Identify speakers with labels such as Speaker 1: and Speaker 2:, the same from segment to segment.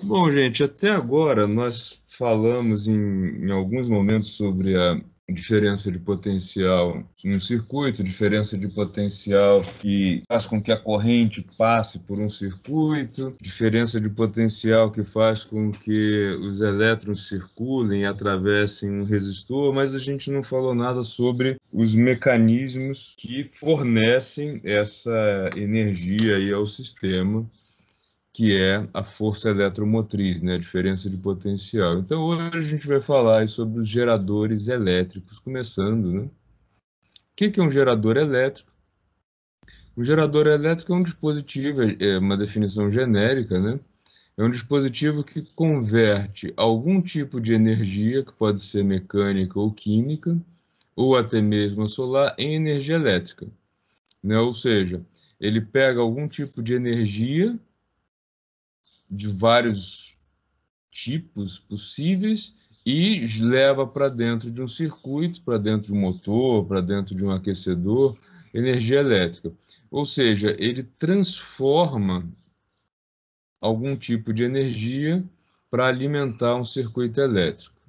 Speaker 1: Bom, gente, até agora nós falamos em alguns momentos sobre a diferença de potencial em um circuito, diferença de potencial que faz com que a corrente passe por um circuito, diferença de potencial que faz com que os elétrons circulem e atravessem um resistor, mas a gente não falou nada sobre os mecanismos que fornecem essa energia aí ao sistema, que é a força eletromotriz, né, a diferença de potencial. Então, hoje a gente vai falar aí sobre os geradores elétricos, começando, né? O que é um gerador elétrico? Um gerador elétrico é um dispositivo, é uma definição genérica, né? É um dispositivo que converte algum tipo de energia, que pode ser mecânica ou química, ou até mesmo solar, em energia elétrica, né? Ou seja, ele pega algum tipo de energia de vários tipos possíveis e leva para dentro de um circuito, para dentro de um motor, para dentro de um aquecedor, energia elétrica. Ou seja, ele transforma algum tipo de energia para alimentar um circuito elétrico.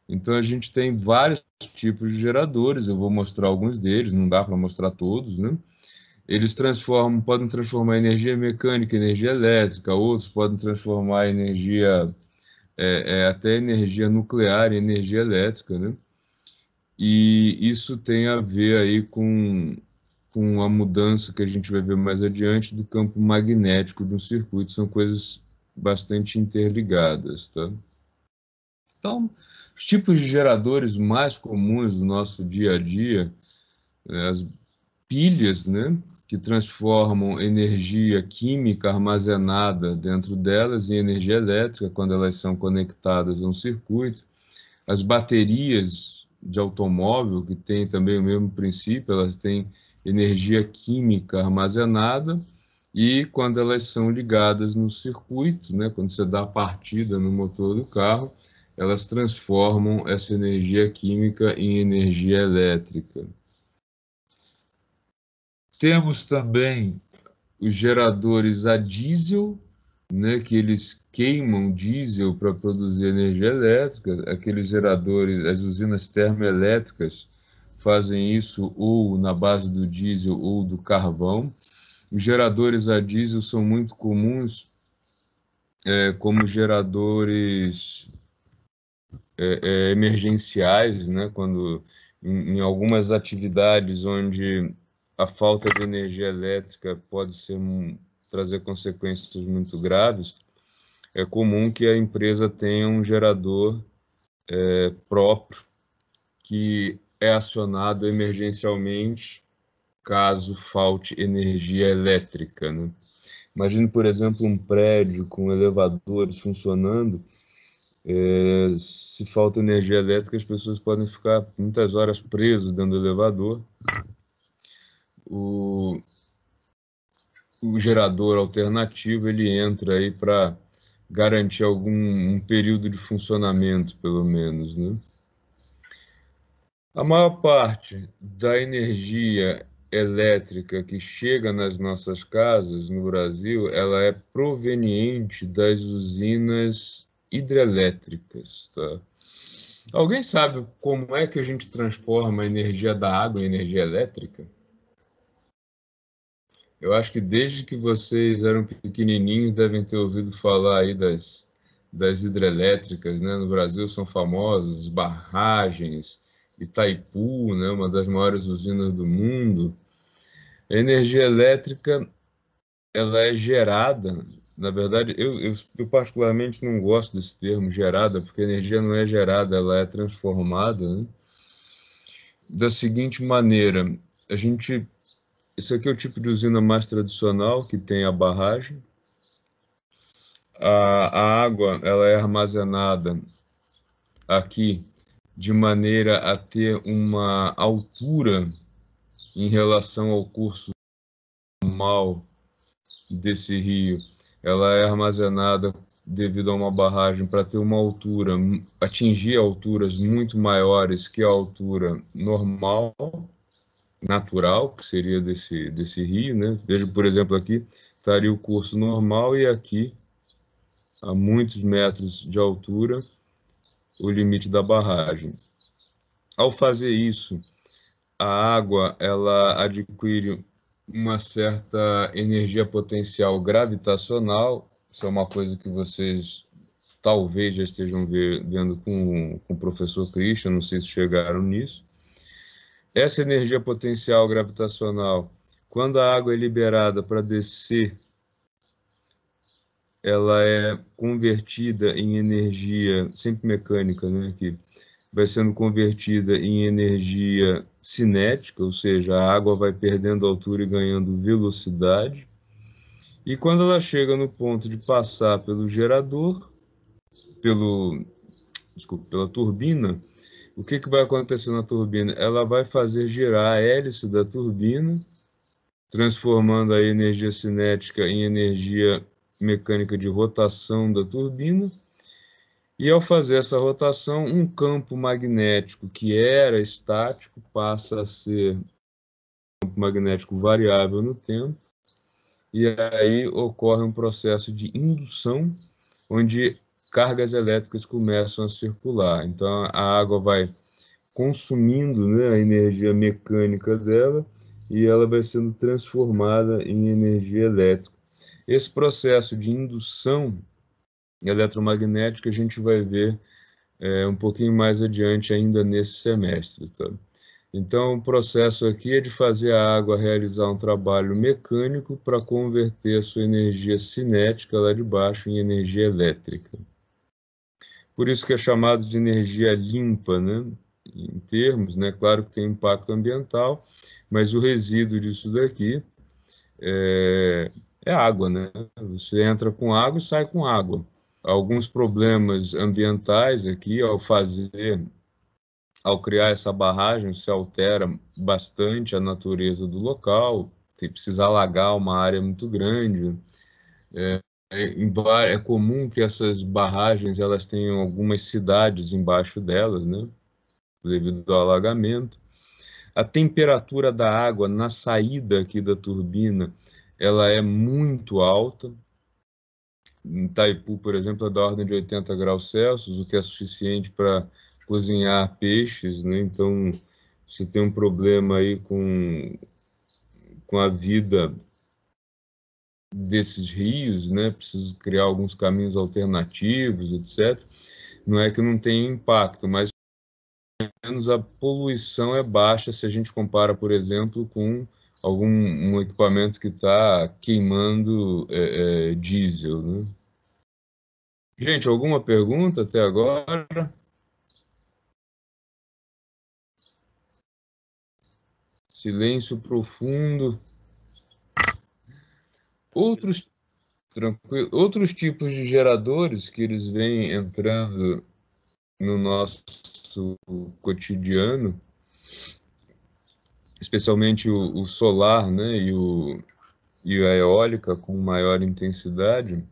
Speaker 1: Então a gente tem vários tipos de geradores, eu vou mostrar alguns deles, não dá para mostrar todos, né? Eles podem transformar energia mecânica em energia elétrica, outros podem transformar energia até energia nuclear e energia elétrica, né? E isso tem a ver aí com a mudança que a gente vai ver mais adiante do campo magnético de um circuito. São coisas bastante interligadas, tá? Então, os tipos de geradores mais comuns do nosso dia a dia, as pilhas, né, que transformam energia química armazenada dentro delas em energia elétrica quando elas são conectadas a um circuito. As baterias de automóvel, que têm também o mesmo princípio, elas têm energia química armazenada e quando elas são ligadas no circuito, né, quando você dá a partida no motor do carro, elas transformam essa energia química em energia elétrica. Temos também os geradores a diesel, né, que eles queimam diesel para produzir energia elétrica. Aqueles geradores, as usinas termoelétricas fazem isso ou na base do diesel ou do carvão. Os geradores a diesel são muito comuns como geradores emergenciais, né, quando em algumas atividades onde a falta de energia elétrica pode trazer consequências muito graves, é comum que a empresa tenha um gerador próprio que é acionado emergencialmente caso falte energia elétrica, né? Imagine, por exemplo, um prédio com elevadores funcionando. Se falta energia elétrica, as pessoas podem ficar muitas horas presas dentro do elevador. O, o gerador alternativo ele entra aí para garantir um período de funcionamento, pelo menos, né? A maior parte da energia elétrica que chega nas nossas casas no Brasil, ela é proveniente das usinas hidrelétricas, tá? Alguém sabe como é que a gente transforma a energia da água em energia elétrica? Eu acho que desde que vocês eram pequenininhos devem ter ouvido falar aí das hidrelétricas, né? No Brasil são famosas barragens, Itaipu, né? Uma das maiores usinas do mundo. A energia elétrica, ela é gerada, na verdade, eu particularmente não gosto desse termo gerada, porque a energia não é gerada, ela é transformada, né? Da seguinte maneira, a gente, esse aqui é o tipo de usina mais tradicional, que tem a barragem. A água ela é armazenada aqui de maneira a ter uma altura em relação ao curso normal desse rio. Ela é armazenada devido a uma barragem para ter uma altura, atingir alturas muito maiores que a altura normal, natural, que seria desse rio, né? Veja, por exemplo, aqui estaria o curso normal e aqui a muitos metros de altura, o limite da barragem. Ao fazer isso, a água ela adquire uma certa energia potencial gravitacional. Isso é uma coisa que vocês talvez já estejam vendo com o professor Christian, não sei se chegaram nisso. Essa energia potencial gravitacional, quando a água é liberada para descer, ela é convertida em energia, sempre mecânica, né, que vai sendo convertida em energia cinética, ou seja, a água vai perdendo altura e ganhando velocidade. E quando ela chega no ponto de passar pelo gerador, pelo, desculpa, pela turbina, o que vai acontecer na turbina? Ela vai fazer girar a hélice da turbina, transformando a energia cinética em energia mecânica de rotação da turbina. E ao fazer essa rotação, um campo magnético que era estático passa a ser um campo magnético variável no tempo, e aí ocorre um processo de indução, onde cargas elétricas começam a circular. Então a água vai consumindo, né, a energia mecânica dela e ela vai sendo transformada em energia elétrica. Esse processo de indução eletromagnética a gente vai ver um pouquinho mais adiante ainda nesse semestre. Tá? Então, o processo aqui é de fazer a água realizar um trabalho mecânico para converter a sua energia cinética lá de baixo em energia elétrica. Por isso que é chamado de energia limpa, né? Em termos, né? Claro que tem impacto ambiental, mas o resíduo disso daqui é água, né? Você entra com água e sai com água. Alguns problemas ambientais aqui, ao criar essa barragem, se altera bastante a natureza do local, precisa alagar uma área muito grande. É comum que essas barragens elas tenham algumas cidades embaixo delas, né, devido ao alagamento. A temperatura da água na saída aqui da turbina, ela é muito alta. Em Itaipu, por exemplo, é da ordem de 80 graus Celsius, o que é suficiente para cozinhar peixes, né? Então, você tem um problema aí com a vida desses rios, né? Preciso criar alguns caminhos alternativos, etc. Não é que não tem impacto, mas pelo menos a poluição é baixa se a gente compara, por exemplo, com algum equipamento que está queimando diesel, né? Gente, alguma pergunta até agora? Silêncio profundo. Outros, outros tipos de geradores que eles vêm entrando no nosso cotidiano, especialmente o solar, né, e a eólica com maior intensidade.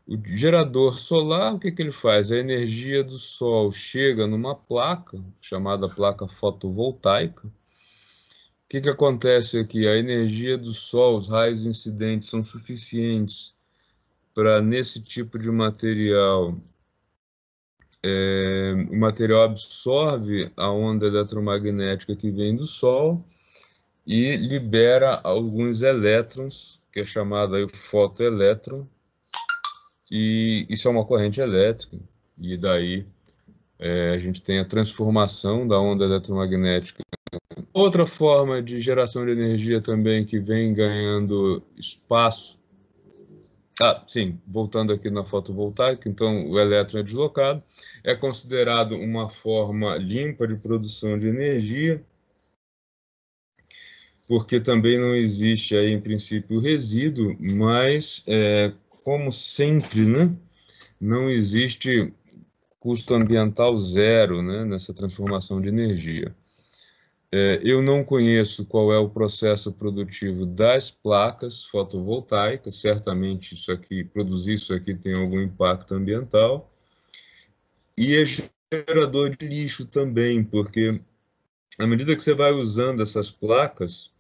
Speaker 1: O gerador solar, o que ele faz? A energia do sol chega numa placa, chamada placa fotovoltaica. O que acontece aqui? A energia do sol, os raios incidentes são suficientes para, nesse tipo de material, o material absorve a onda eletromagnética que vem do Sol e libera alguns elétrons, que é chamado aí fotoelétron, e isso é uma corrente elétrica, e daí a gente tem a transformação da onda eletromagnética. Outra forma de geração de energia também que vem ganhando espaço. Sim, voltando aqui na fotovoltaica, então o elétron é deslocado, é considerado uma forma limpa de produção de energia, porque também não existe aí, em princípio, resíduo, mas, como sempre, né, não existe custo ambiental zero, né, nessa transformação de energia. Eu não conheço qual é o processo produtivo das placas fotovoltaicas, certamente produzir isso aqui tem algum impacto ambiental, e é gerador de lixo também, porque à medida que você vai usando essas placas,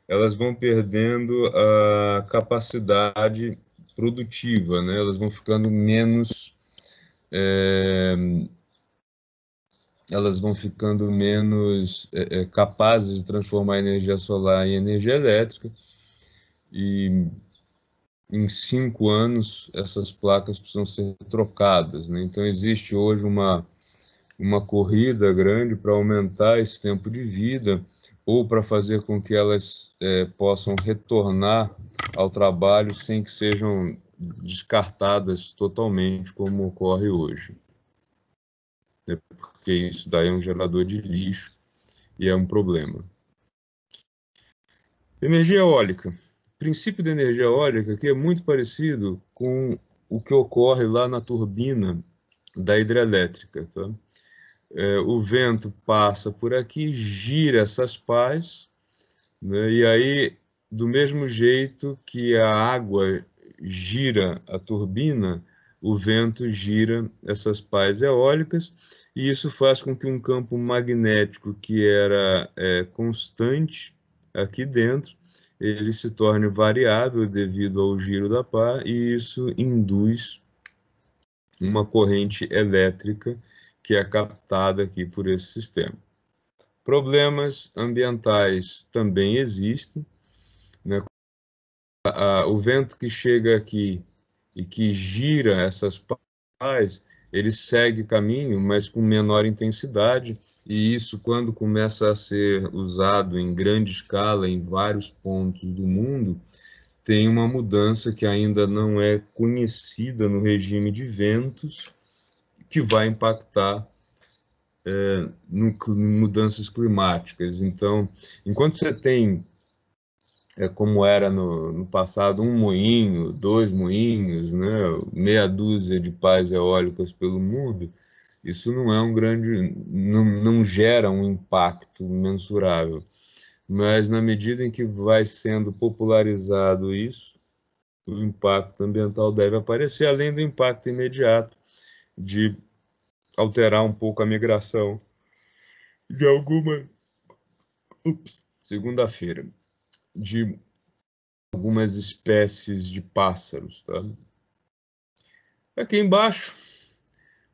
Speaker 1: elas vão perdendo a capacidade produtiva, né? Elas vão ficando menos capazes de transformar a energia solar em energia elétrica, e em 5 anos essas placas precisam ser trocadas, né? Então existe hoje uma corrida grande para aumentar esse tempo de vida, ou para fazer com que elas possam retornar ao trabalho sem que sejam descartadas totalmente, como ocorre hoje. Porque isso daí é um gerador de lixo e é um problema. Energia eólica. O princípio da energia eólica que é muito parecido com o que ocorre lá na turbina da hidrelétrica, tá? O vento passa por aqui, gira essas pás, né? E aí, do mesmo jeito que a água gira a turbina, o vento gira essas pás eólicas, e isso faz com que um campo magnético que era constante aqui dentro, ele se torne variável devido ao giro da pá, e isso induz uma corrente elétrica que é captada aqui por esse sistema. Problemas ambientais também existem, né? O vento que chega aqui e que gira essas pás, ele segue caminho, mas com menor intensidade, e isso, quando começa a ser usado em grande escala em vários pontos do mundo, tem uma mudança que ainda não é conhecida no regime de ventos, que vai impactar mudanças climáticas. Então, enquanto você tem, como era no passado, um moinho, 2 moinhos, né, meia dúzia de pás eólicas pelo mundo, isso não é não gera um impacto mensurável. Mas na medida em que vai sendo popularizado isso, o impacto ambiental deve aparecer, além do impacto imediato de alterar um pouco a migração de segunda-feira, de algumas espécies de pássaros, tá? Aqui embaixo,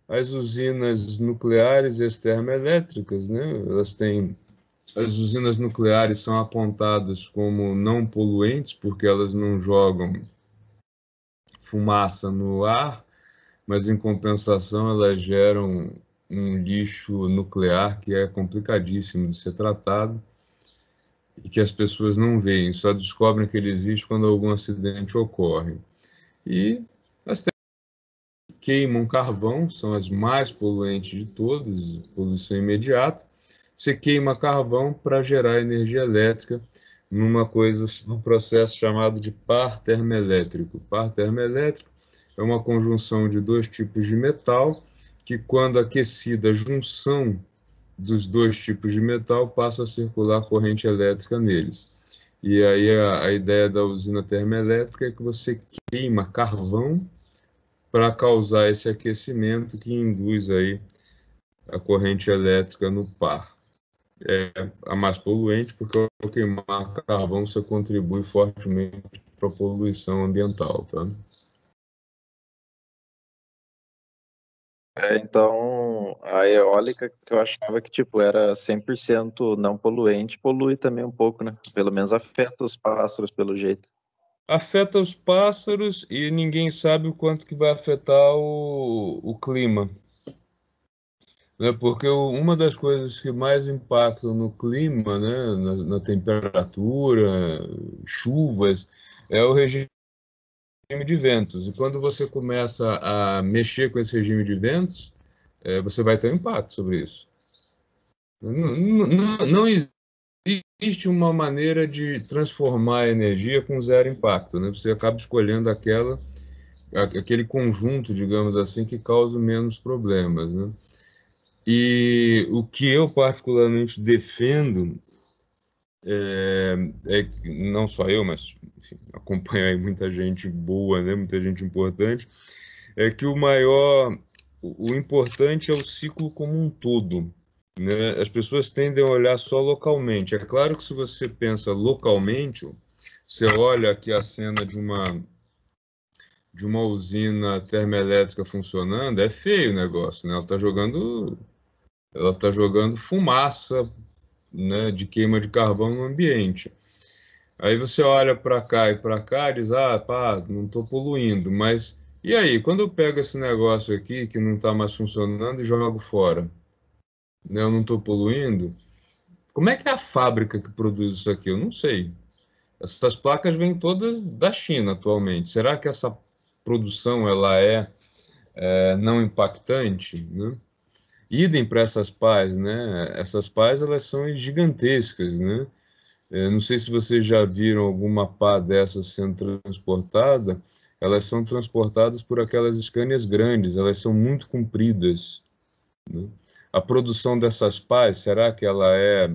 Speaker 1: as usinas nucleares e as termoelétricas, né? As usinas nucleares são apontadas como não poluentes porque elas não jogam fumaça no ar, mas em compensação elas geram um lixo nuclear que é complicadíssimo de ser tratado e que as pessoas não veem, só descobrem que ele existe quando algum acidente ocorre. E as que queimam carvão são as mais poluentes de todas, poluição imediata. Você queima carvão para gerar energia elétrica num processo chamado de par termoelétrico. Par termoelétrico é uma conjunção de 2 tipos de metal que, quando aquecida, a junção dos 2 tipos de metal passa a circular corrente elétrica neles. E aí a ideia da usina termoelétrica é que você queima carvão para causar esse aquecimento que induz aí a corrente elétrica no par. É a mais poluente, porque ao queimar carvão você contribui fortemente para a poluição ambiental, tá?
Speaker 2: Então, a eólica, que eu achava que, tipo, era 100% não poluente, polui também um pouco, né? Pelo menos afeta os pássaros, pelo jeito.
Speaker 1: Afeta os pássaros e ninguém sabe o quanto que vai afetar o clima, né? Porque uma das coisas que mais impactam no clima, né, na temperatura, chuvas, é o regime de ventos. E quando você começa a mexer com esse regime de ventos, você vai ter um impacto sobre isso. Não existe uma maneira de transformar a energia com zero impacto, né? Você acaba escolhendo aquele conjunto, digamos assim, que causa menos problemas, né? E o que eu particularmente defendo não só eu, mas enfim, acompanho aí muita gente boa, né? Muita gente importante, é que o importante é o ciclo como um todo, né? As pessoas tendem a olhar só localmente. É claro que se você pensa localmente, você olha aqui a cena de uma usina termoelétrica funcionando, é feio o negócio, né? Ela tá jogando fumaça, né, de queima de carvão no ambiente. Aí você olha para cá e diz, ah, pá, não estou poluindo, mas e aí, quando eu pego esse negócio aqui que não está mais funcionando e jogo fora, né, eu não estou poluindo? Como é que é a fábrica que produz isso aqui? Eu não sei. Essas placas vêm todas da China atualmente. Será que essa produção ela é não impactante, né? Idem para essas pás, né? Essas pás elas são gigantescas, né? Não sei se vocês já viram alguma pá dessas sendo transportada. Elas são transportadas por aquelas Scanias grandes, elas são muito compridas, né? A produção dessas pás, será que ela é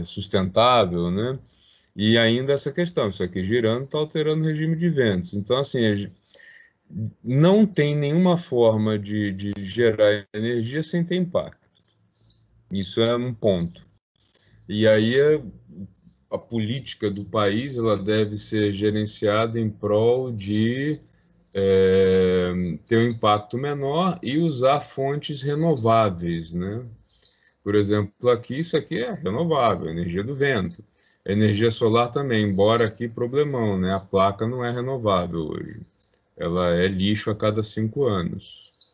Speaker 1: sustentável, né? E ainda essa questão, isso aqui girando está alterando o regime de ventos. Então, assim, não tem nenhuma forma de gerar energia sem ter impacto. Isso é um ponto. E aí a política do país ela deve ser gerenciada em prol de ter um impacto menor e usar fontes renováveis, né? Por exemplo, aqui isso aqui é renovável, energia do vento. Energia solar também, embora aqui problemão, né? A placa não é renovável hoje. Ela é lixo a cada 5 anos.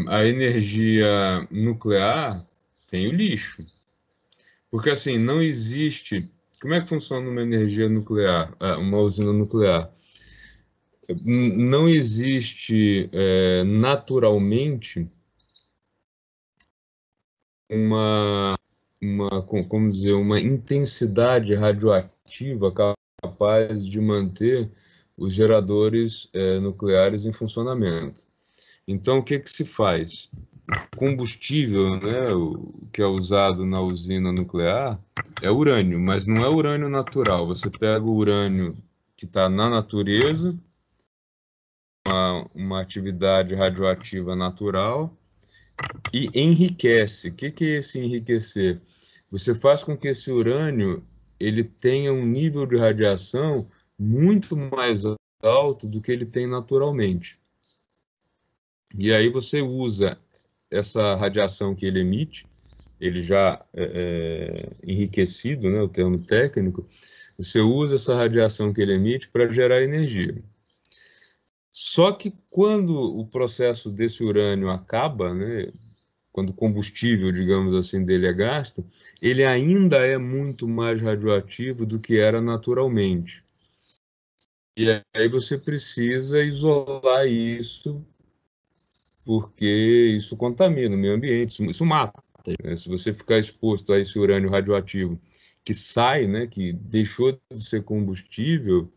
Speaker 1: A energia nuclear tem o lixo. Porque assim, não existe. Como é que funciona uma energia nuclear, uma usina nuclear? Não existe naturalmente como dizer, uma intensidade radioativa capaz de manter os geradores nucleares em funcionamento. Então, o que que se faz? Combustível, né, o que é usado na usina nuclear é urânio, mas não é urânio natural. Você pega o urânio que está na natureza, uma atividade radioativa natural, e enriquece. O que que é esse enriquecer? Você faz com que esse urânio ele tenha um nível de radiação muito mais alto do que ele tem naturalmente. E aí você usa essa radiação que ele emite, ele já enriquecido, né, o termo técnico, você usa essa radiação que ele emite para gerar energia. Só que quando o processo desse urânio acaba, né, quando o combustível, digamos assim, dele é gasto, ele ainda é muito mais radioativo do que era naturalmente. E aí você precisa isolar isso, porque isso contamina o meio ambiente, isso mata, né? Se você ficar exposto a esse urânio radioativo que sai, né, que deixou de ser combustível,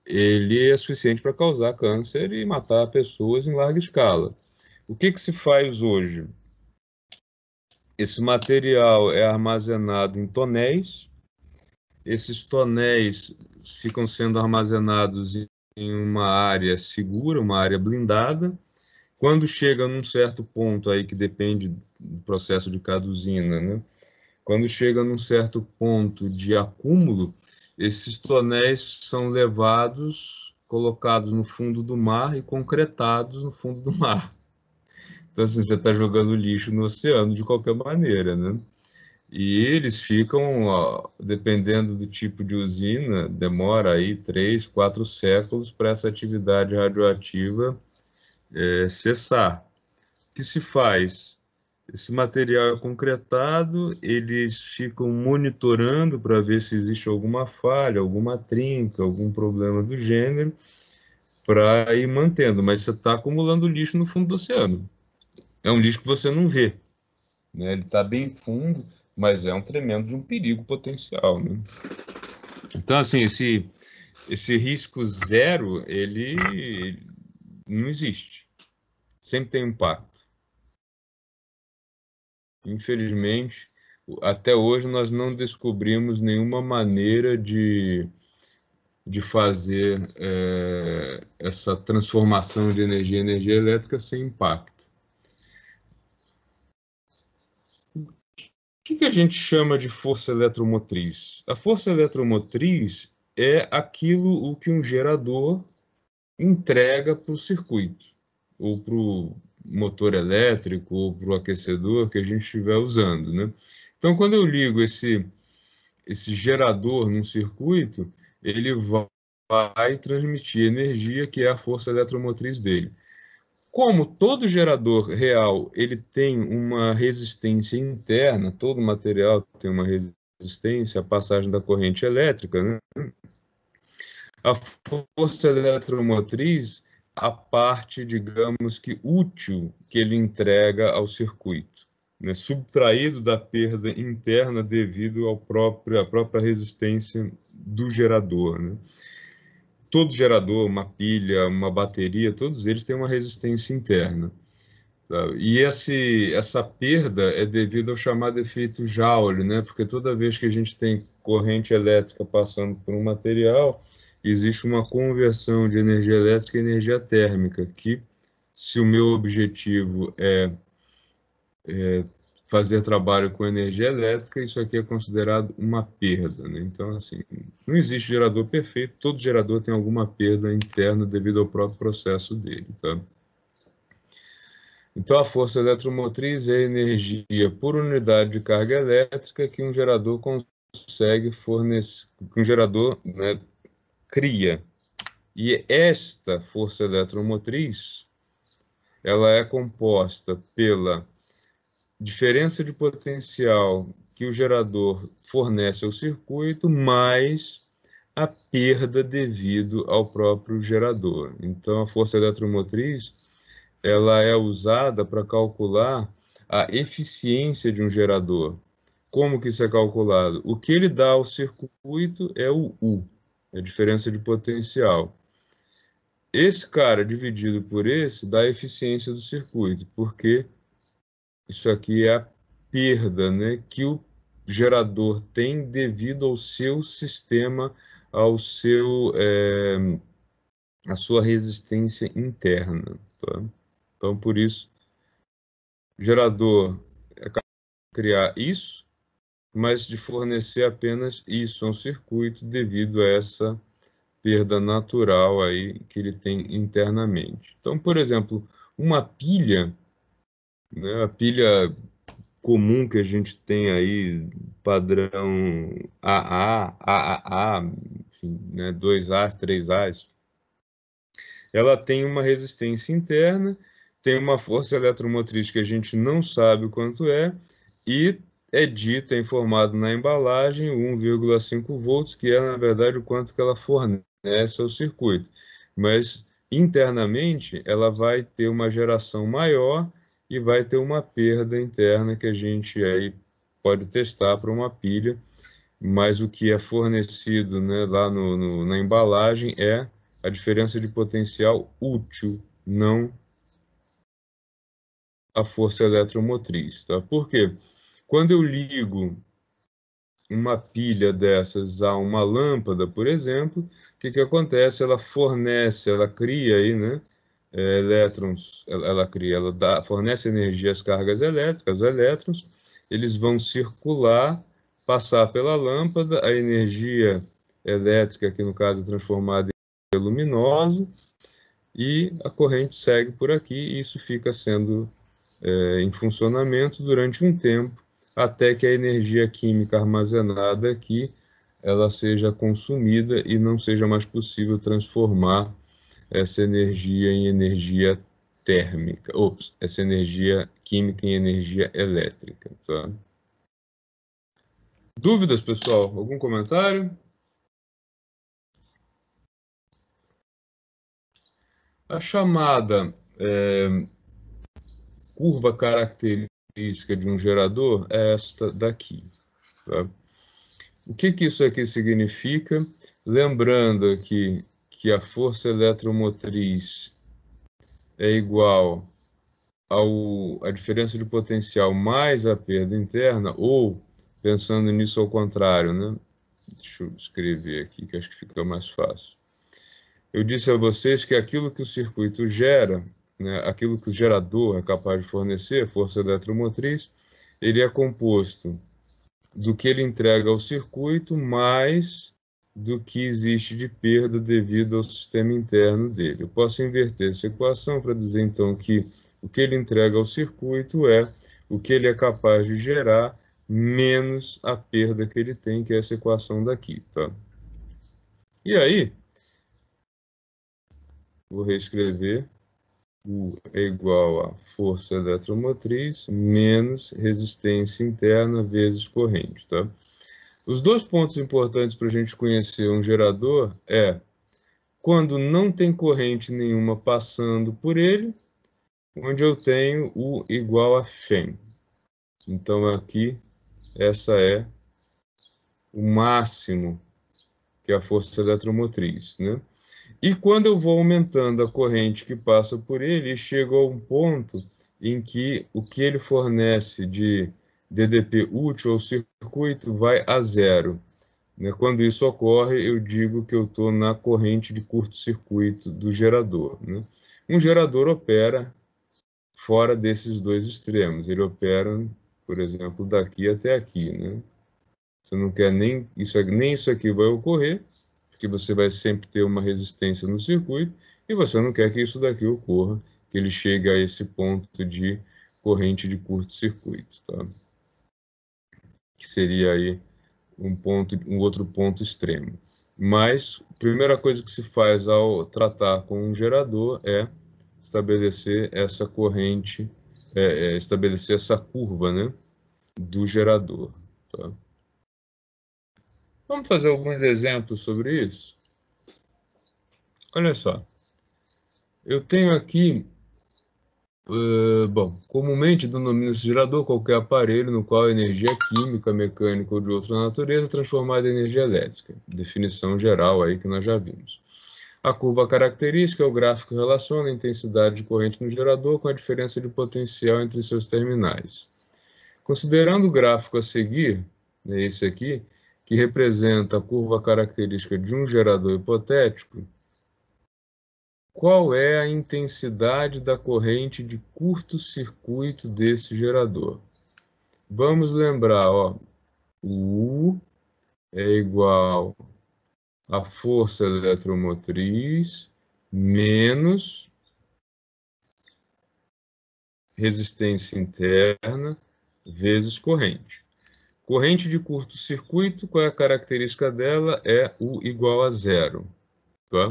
Speaker 1: ele é suficiente para causar câncer e matar pessoas em larga escala. O que que se faz hoje? Esse material é armazenado em tonéis. Esses tonéis ficam sendo armazenados em uma área segura, uma área blindada. Quando chega num certo ponto aí que depende do processo de cada usina, né? Quando chega num certo ponto de acúmulo, esses tonéis são levados, colocados no fundo do mar e concretados no fundo do mar. Então, assim, você está jogando lixo no oceano de qualquer maneira, né? E eles ficam, ó, dependendo do tipo de usina, demora aí 3, 4 séculos para essa atividade radioativa cessar. O que se faz? Esse material é concretado, eles ficam monitorando para ver se existe alguma falha, alguma trinca, algum problema do gênero, para ir mantendo. Mas você está acumulando lixo no fundo do oceano. É um lixo que você não vê, né? Ele está bem fundo, mas é um tremendo de um perigo potencial, né? Então, assim, esse risco zero, ele não existe. Sempre tem impacto. Infelizmente, até hoje nós não descobrimos nenhuma maneira de fazer essa transformação de energia em energia elétrica sem impacto. O que a gente chama de força eletromotriz? A força eletromotriz é aquilo o que um gerador entrega para o circuito, ou para o motor elétrico, ou para o aquecedor que a gente estiver usando, né? Então, quando eu ligo esse gerador num circuito, ele vai transmitir energia, que é a força eletromotriz dele. Como todo gerador real ele tem uma resistência interna, todo material tem uma resistência à passagem da corrente elétrica, né? A força eletromotriz, a parte, digamos que útil que ele entrega ao circuito, né? Subtraído da perda interna devido à própria resistência do gerador, né? Todo gerador, uma pilha, uma bateria, todos eles têm uma resistência interna. Sabe? E essa perda é devido ao chamado efeito Joule, né? Porque toda vez que a gente tem corrente elétrica passando por um material, existe uma conversão de energia elétrica em energia térmica, que, se o meu objetivo é fazer trabalho com energia elétrica, isso aqui é considerado uma perda, né? Então, assim, não existe gerador perfeito, todo gerador tem alguma perda interna devido ao próprio processo dele, tá? Então, a força eletromotriz é a energia por unidade de carga elétrica que um gerador consegue fornecer, que um gerador, né, cria. E esta força eletromotriz, ela é composta pela diferença de potencial que o gerador fornece ao circuito, mais a perda devido ao próprio gerador. Então, a força eletromotriz ela é usada para calcular a eficiência de um gerador. Como que isso é calculado? O que ele dá ao circuito é o U, a diferença de potencial. Esse cara dividido por esse dá a eficiência do circuito, porque isso aqui é a perda, né, que o gerador tem devido ao seu sistema, ao seu, a sua resistência interna. Tá? Então, por isso, o gerador é capaz de criar isso, mas de fornecer apenas isso ao circuito devido a essa perda natural aí que ele tem internamente. Então, por exemplo, uma pilha, né, a pilha comum que a gente tem aí, padrão AA, enfim, né, 2As, 3As, ela tem uma resistência interna, tem uma força eletromotriz que a gente não sabe o quanto é, e é dita, é informado na embalagem, 1,5 volts, que é, na verdade, o quanto que ela fornece ao circuito. Mas, internamente, ela vai ter uma geração maior e vai ter uma perda interna que a gente aí pode testar para uma pilha, mas o que é fornecido, né, lá na embalagem é a diferença de potencial útil, não a força eletromotriz. Tá? Por quê? Quando eu ligo uma pilha dessas a uma lâmpada, por exemplo, o que acontece? Ela fornece, ela cria aí, né, elétrons, ela cria, fornece energia às cargas elétricas, os elétrons, eles vão circular, passar pela lâmpada, a energia elétrica, que no caso é transformada em luminosa, e a corrente segue por aqui, e isso fica sendo em funcionamento durante um tempo, até que a energia química armazenada aqui ela seja consumida e não seja mais possível transformar essa energia em energia térmica, essa energia química em energia elétrica. Tá? Dúvidas, pessoal? Algum comentário? A chamada curva característica de um gerador é esta daqui. Tá? O que isso aqui significa? Lembrando aqui que a força eletromotriz é igual à diferença de potencial mais a perda interna, ou, pensando nisso ao contrário, né? Deixa eu escrever aqui, que acho que fica mais fácil. Eu disse a vocês que aquilo que o circuito gera, né, aquilo que o gerador é capaz de fornecer, força eletromotriz, ele é composto do que ele entrega ao circuito mais do que existe de perda devido ao sistema interno dele. Eu posso inverter essa equação para dizer, então, que o que ele entrega ao circuito é o que ele é capaz de gerar menos a perda que ele tem, que é essa equação daqui, tá? E aí, vou reescrever. U é igual a força eletromotriz menos resistência interna vezes corrente, tá? Os dois pontos importantes para a gente conhecer um gerador é quando não tem corrente nenhuma passando por ele, onde eu tenho U igual a Φ. Então, aqui, essa é o máximo que é a força eletromotriz, né? E quando eu vou aumentando a corrente que passa por ele, chego a um ponto em que o que ele fornece de DDP útil ao circuito vai a zero, né? Quando isso ocorre, eu digo que eu estou na corrente de curto-circuito do gerador, né? Um gerador opera fora desses dois extremos. Ele opera, por exemplo, daqui até aqui, né? Você não quer nem isso aqui vai ocorrer, porque você vai sempre ter uma resistência no circuito, e você não quer que isso daqui ocorra, que ele chegue a esse ponto de corrente de curto-circuito, tá? Que seria aí um outro ponto extremo. Mas a primeira coisa que se faz ao tratar com um gerador é estabelecer essa corrente, estabelecer essa curva, né, do gerador, tá? Vamos fazer alguns exemplos sobre isso? Olha só, eu tenho aqui, bom, comumente denomina-se gerador qualquer aparelho no qual a energia é química, mecânica ou de outra natureza é transformada em energia elétrica. Definição geral aí que nós já vimos. A curva característica é o gráfico que relaciona a intensidade de corrente no gerador com a diferença de potencial entre seus terminais. Considerando o gráfico a seguir, né, esse aqui, que representa a curva característica de um gerador hipotético, qual é a intensidade da corrente de curto-circuito desse gerador? Vamos lembrar, ó, o U é igual à força eletromotriz menos resistência interna vezes corrente. Corrente de curto-circuito, qual é a característica dela? É U igual a zero, tá?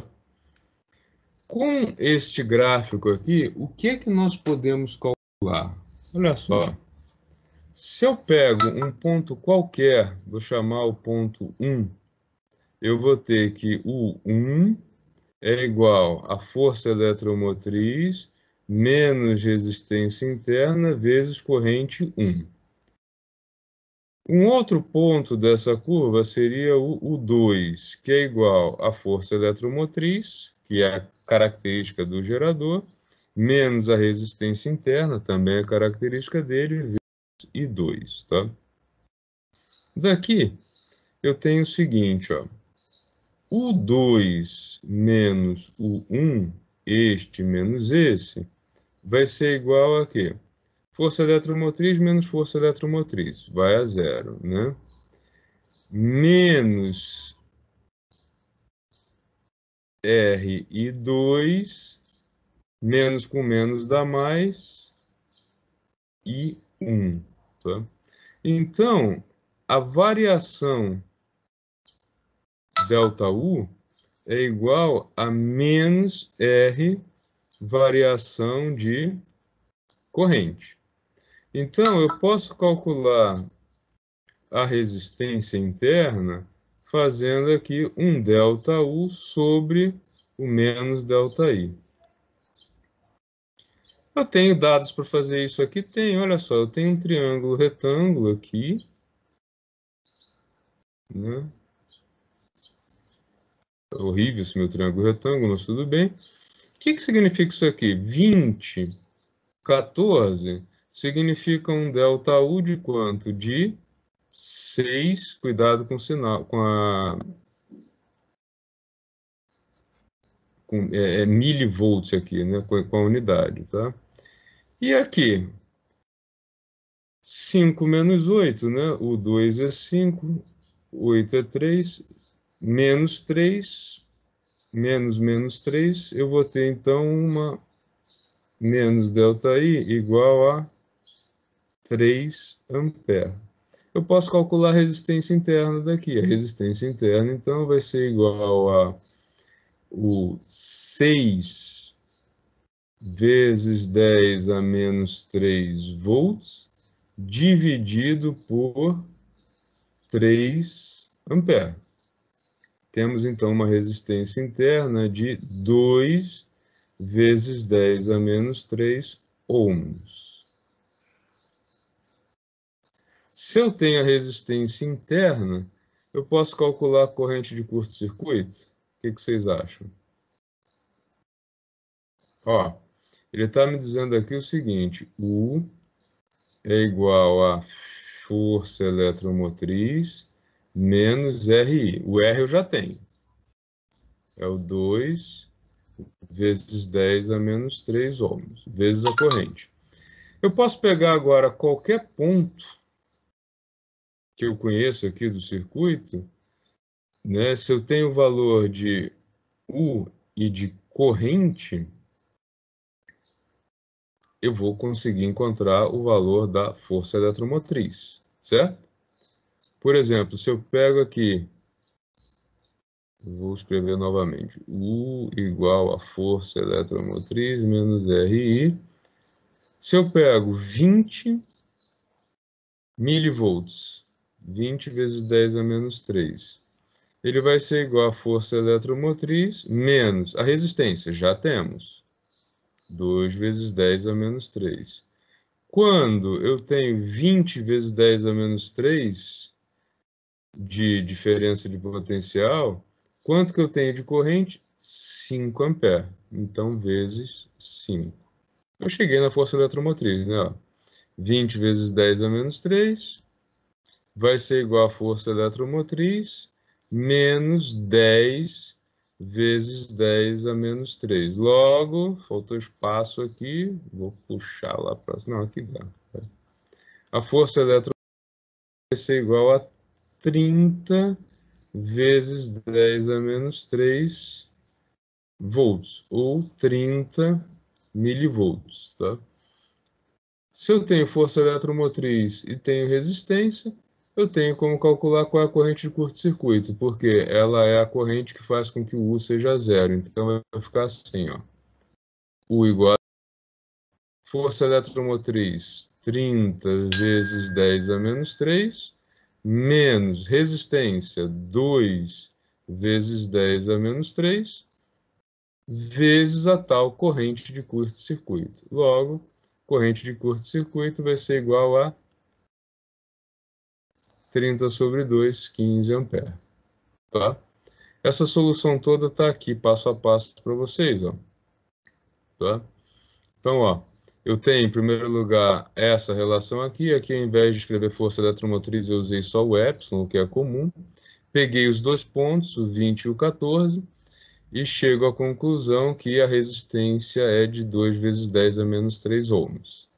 Speaker 1: Com este gráfico aqui, o que é que nós podemos calcular? Olha só, se eu pego um ponto qualquer, vou chamar o ponto 1, eu vou ter que o 1 é igual à força eletromotriz menos resistência interna vezes corrente 1. Um outro ponto dessa curva seria o 2, que é igual à força eletromotriz, que é a característica do gerador, menos a resistência interna, também é característica dele, vezes I2, tá? Daqui eu tenho o seguinte, ó, o 2 menos o 1, este menos esse, vai ser igual a quê? Força eletromotriz menos força eletromotriz, vai a zero, né? Menos R e 2, menos com menos dá mais, e 1, tá? Então, a variação ΔU é igual a menos R variação de corrente. Então, eu posso calcular a resistência interna fazendo aqui um ΔU sobre o menos ΔI. Eu tenho dados para fazer isso aqui? Tenho, olha só, eu tenho um triângulo retângulo aqui, né? É horrível esse meu triângulo retângulo, mas tudo bem. O que significa isso aqui? 20, 14, significa um ΔU de quanto? De 6, cuidado com o sinal, milivolts aqui, né? Com a unidade, tá? E aqui, 5 menos 8, né? O 2 é 5, 8 é 3, menos 3, menos 3, eu vou ter, então, uma menos ΔI igual a 3 amperes. Eu posso calcular a resistência interna daqui. A resistência interna, então, vai ser igual a o 6 vezes 10 a menos 3 volts, dividido por 3 amperes. Temos, então, uma resistência interna de 2 vezes 10 a menos 3 ohms. Se eu tenho a resistência interna, eu posso calcular a corrente de curto-circuito? O que vocês acham? Ó, ele está me dizendo aqui o seguinte: U é igual a força eletromotriz menos RI. O R eu já tenho. É o 2 vezes 10 a menos 3 ohms, vezes a corrente. Eu posso pegar agora qualquer ponto que eu conheço aqui do circuito, né? Se eu tenho o valor de U e de corrente, eu vou conseguir encontrar o valor da força eletromotriz, certo? Por exemplo, se eu pego aqui, vou escrever novamente, U igual a força eletromotriz menos RI. Se eu pego 20 milivolts, 20 vezes 10 a menos 3, ele vai ser igual a força eletromotriz menos a resistência, já temos, 2 vezes 10 a menos 3. Quando eu tenho 20 vezes 10 a menos 3 de diferença de potencial, quanto que eu tenho de corrente? 5 amperes. Então, vezes 5. Eu cheguei na força eletromotriz, né? 20 vezes 10 a menos 3 vai ser igual a força eletromotriz menos 10 vezes 10 a menos 3. Logo, faltou espaço aqui, vou puxar lá para... Não, aqui dá. A força eletromotriz vai ser igual a 30 vezes 10 a menos 3 volts, ou 30 milivolts, tá? Se eu tenho força eletromotriz e tenho resistência, eu tenho como calcular qual é a corrente de curto-circuito, porque ela é a corrente que faz com que o U seja zero. Então, vai ficar assim, ó. U igual a força eletromotriz 30 vezes 10 a menos 3, menos resistência 2 vezes 10 a menos 3, vezes a tal corrente de curto-circuito. Logo, corrente de curto-circuito vai ser igual a 30 sobre 2, 15 amperes. Tá? Essa solução toda está aqui, passo a passo, para vocês. Ó. Tá? Então, ó, eu tenho, em primeiro lugar, essa relação aqui. Aqui, ao invés de escrever força eletromotriz, eu usei só o epsilon, o que é comum. Peguei os dois pontos, o 20 e o 14, e chego à conclusão que a resistência é de 2 vezes 10 a menos 3 ohms.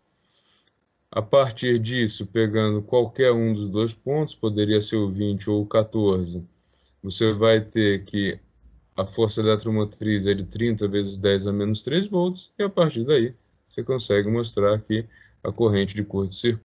Speaker 1: A partir disso, pegando qualquer um dos dois pontos, poderia ser o 20 ou o 14, você vai ter que a força eletromotriz é de 30 vezes 10 a menos 3 volts, e a partir daí você consegue mostrar que a corrente de curto-circuito